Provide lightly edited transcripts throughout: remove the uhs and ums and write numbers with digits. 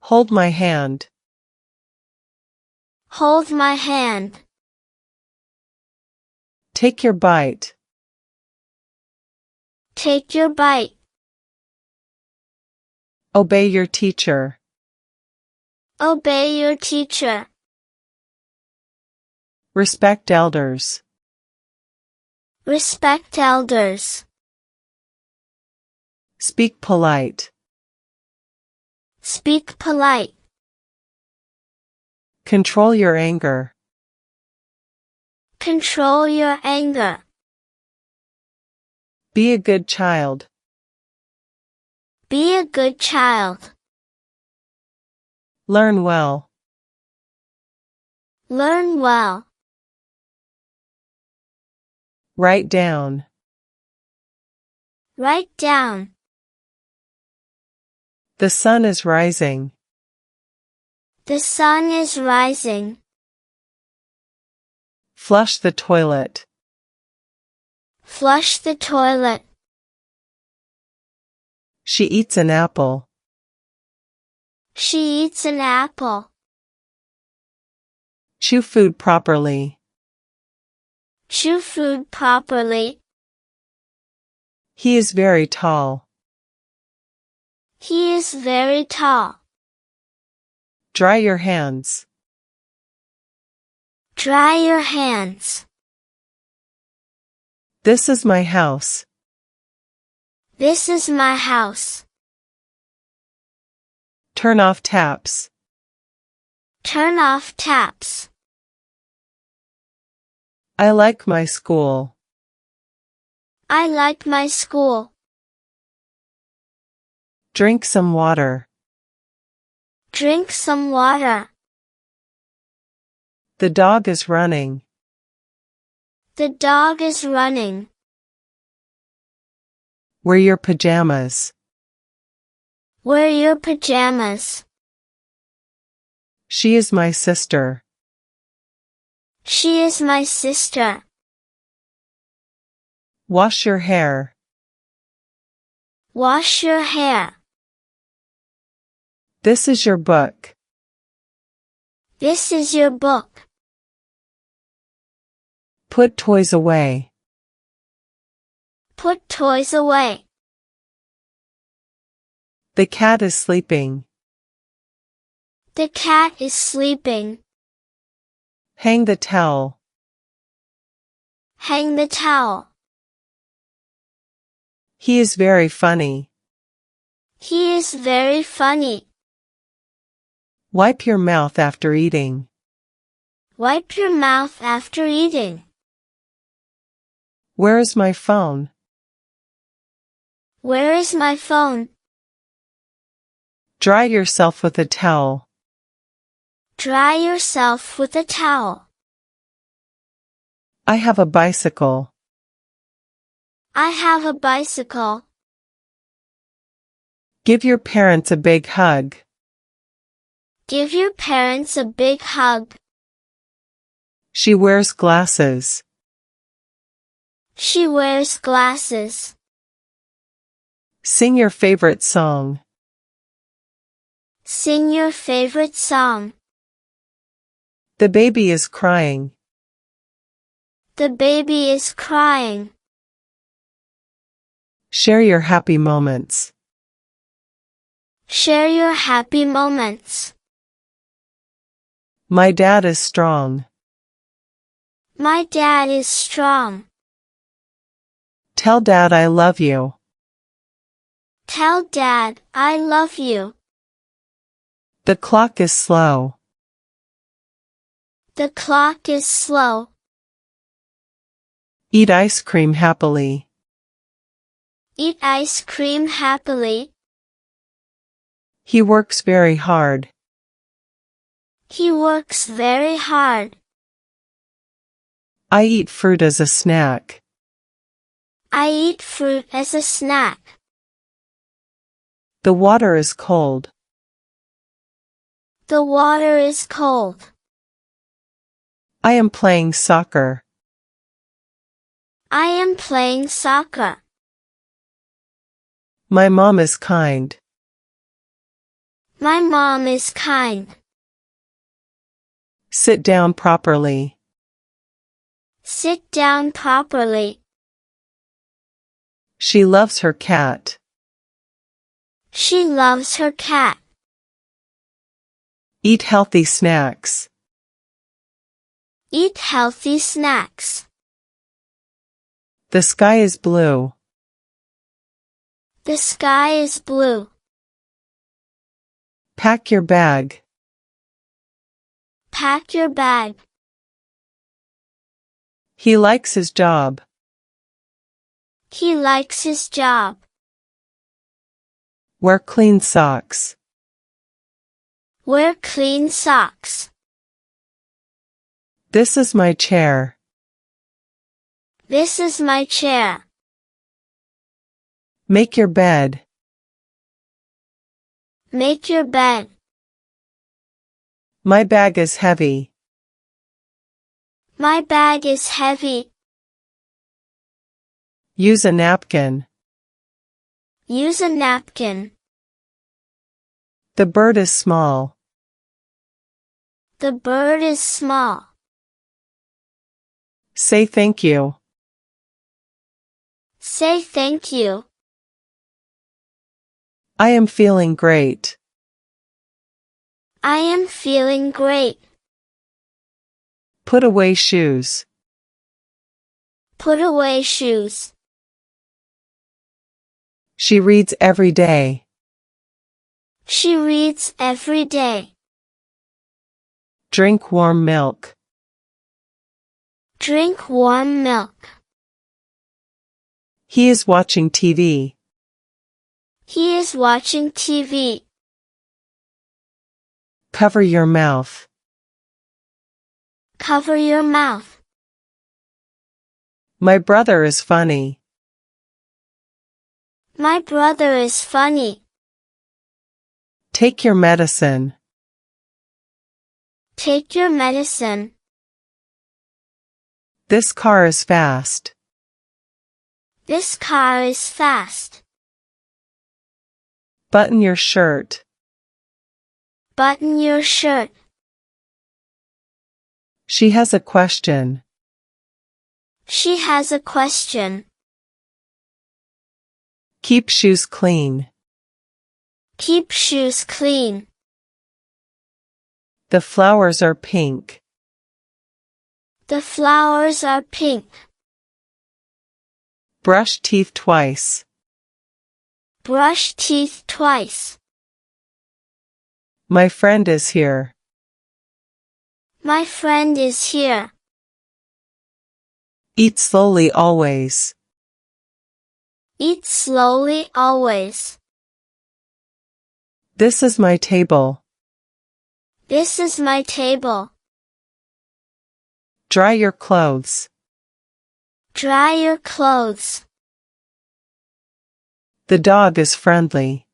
Hold my hand. Hold my hand. Take your bite. Take your bite. Obey your teacher. Obey your teacher. Respect elders. Respect elders. Speak polite. Speak polite. Control your anger. Control your anger. Be a good child. Be a good child. Learn well. Learn well. Write down. Write down. The sun is rising. The sun is rising. Flush the toilet. Flush the toilet. She eats an apple. She eats an apple. Chew food properly. Chew food properly. He is very tall. He is very tall. Dry your hands. Dry your hands. This is my house. This is my house. Turn off taps. Turn off taps. I like my school. I like my school. Drink some water. Drink some water. The dog is running. The dog is running. Wear your pajamas. Wear your pajamas. She is my sister. She is my sister. Wash your hair. Wash your hair. This is your book. This is your book. Put toys away. Put toys away. The cat is sleeping. The cat is sleeping. Hang the towel. Hang the towel. He is very funny. He is very funny. Wipe your mouth after eating. Wipe your mouth after eating. Where is my phone? Where is my phone? Dry yourself with a towel. Dry yourself with a towel. I have a bicycle. I have a bicycle. Give your parents a big hug. Give your parents a big hug. She wears glasses. She wears glasses. Sing your favorite song. Sing your favorite song. The baby is crying. The baby is crying. Share your happy moments. Share your happy moments. My dad is strong. My dad is strong. Tell Dad I love you. Tell Dad I love you. The clock is slow. The clock is slow. Eat ice cream happily. Eat ice cream happily. He works very hard. He works very hard. I eat fruit as a snack. I eat fruit as a snack. The water is cold. The water is cold. I am playing soccer. I am playing soccer. My mom is kind. My mom is kind. Sit down properly. Sit down properly. She loves her cat. She loves her cat. Eat healthy snacks. Eat healthy snacks. The sky is blue. The sky is blue. Pack your bag. Pack your bag. He likes his job. He likes his job. Wear clean socks. Wear clean socks. This is my chair. This is my chair. Make your bed. Make your bed. My bag is heavy. My bag is heavy. Use a napkin. Use a napkin. The bird is small. The bird is small. Say thank you. Say thank you. I am feeling great. I am feeling great. Put away shoes. Put away shoes. She reads every day. She reads every day. Drink warm milk. Drink warm milk. He is watching TV. He is watching TV. Cover your mouth. Cover your mouth. My brother is funny. My brother is funny. Take your medicine. Take your medicine. This car is fast. This car is fast. Button your shirt. Button your shirt. She has a question. She has a question. Keep shoes clean. Keep shoes clean. The flowers are pink. The flowers are pink. Brush teeth twice. Brush teeth twice. My friend is here. My friend is here. Eat slowly always. Eat slowly always. This is my table. This is my table. Dry your clothes. Dry your clothes. The dog is friendly.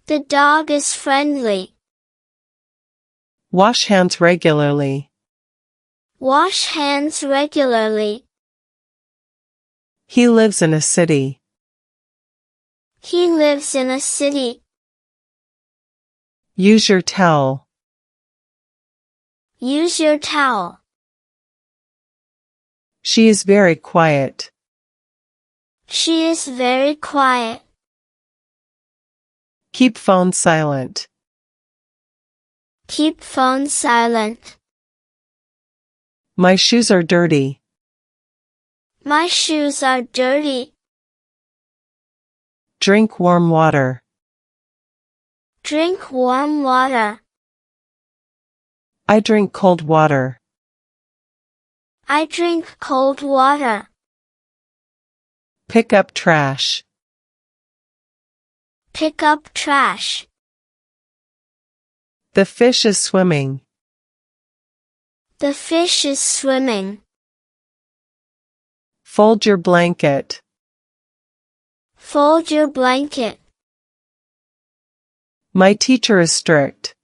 The dog is friendly. Wash hands regularly. Wash hands regularly. He lives in a city. He lives in a city. Use your towel. Use your towel. She is very quiet. She is very quiet. Keep phone silent. Keep phone silent. My shoes are dirty. My shoes are dirty. Drink warm water. Drink warm water. I drink cold water. I drink cold water. Pick up trash. Pick up trash. The fish is swimming. The fish is swimming. Fold your blanket. Fold your blanket. My teacher is strict.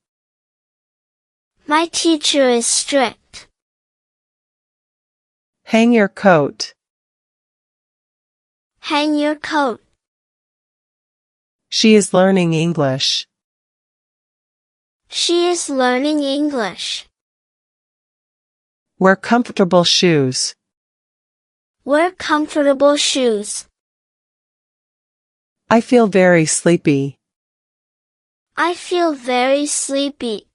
My teacher is strict. Hang your coat. Hang your coat. She is learning English. She is learning English. Wear comfortable shoes. Wear comfortable shoes. I feel very sleepy. I feel very sleepy.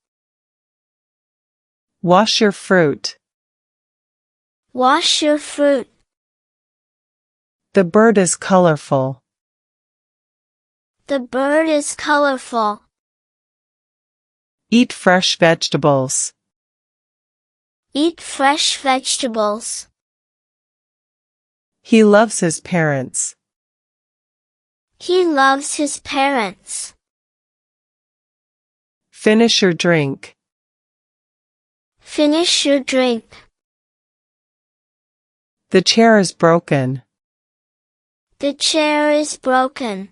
Wash your fruit. Wash your fruit. The bird is colorful. The bird is colorful. Eat fresh vegetables. Eat fresh vegetables. He loves his parents. He loves his parents. Finish your drink. Finish your drink. The chair is broken. The chair is broken.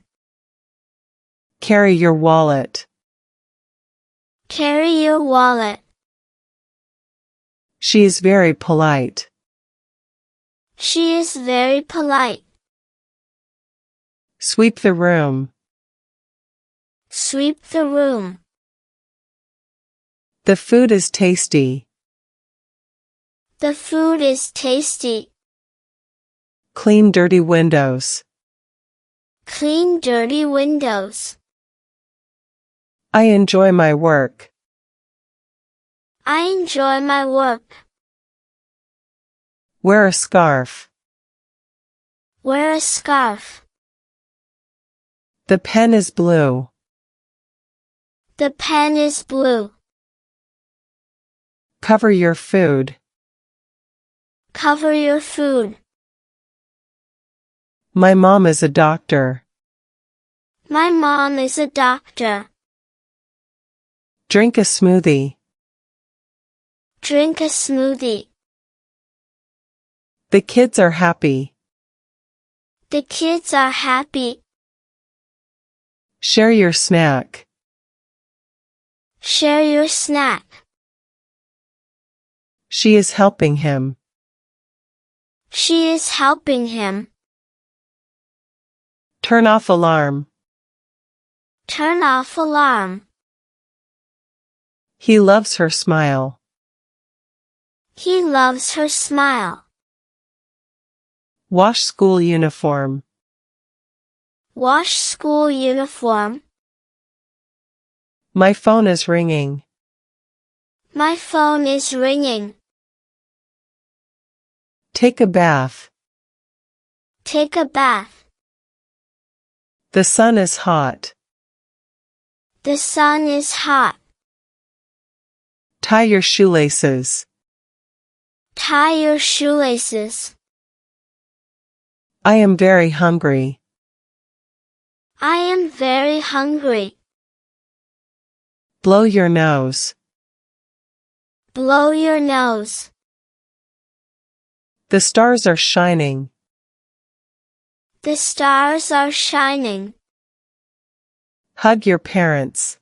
Carry your wallet. Carry your wallet. She is very polite. She is very polite. Sweep the room. Sweep the room. The food is tasty. The food is tasty. Clean dirty windows. Clean dirty windows. I enjoy my work. I enjoy my work. Wear a scarf. Wear a scarf. The pen is blue. The pen is blue. Cover your food. Cover your food. My mom is a doctor. My mom is a doctor. Drink a smoothie. Drink a smoothie. The kids are happy. The kids are happy. Share your snack. Share your snack. She is helping him. She is helping him. Turn off alarm. Turn off alarm. He loves her smile. He loves her smile. Wash school uniform. Wash school uniform. My phone is ringing. My phone is ringing. Take a bath. Take a bath. The sun is hot. The sun is hot. Tie your shoelaces. Tie your shoelaces. I am very hungry. I am very hungry. Blow your nose. Blow your nose. The stars are shining. The stars are shining. Hug your parents.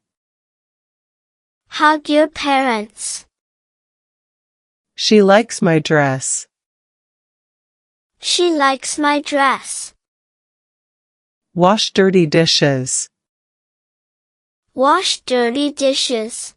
Hug your parents. She likes my dress. She likes my dress. Wash dirty dishes. Wash dirty dishes.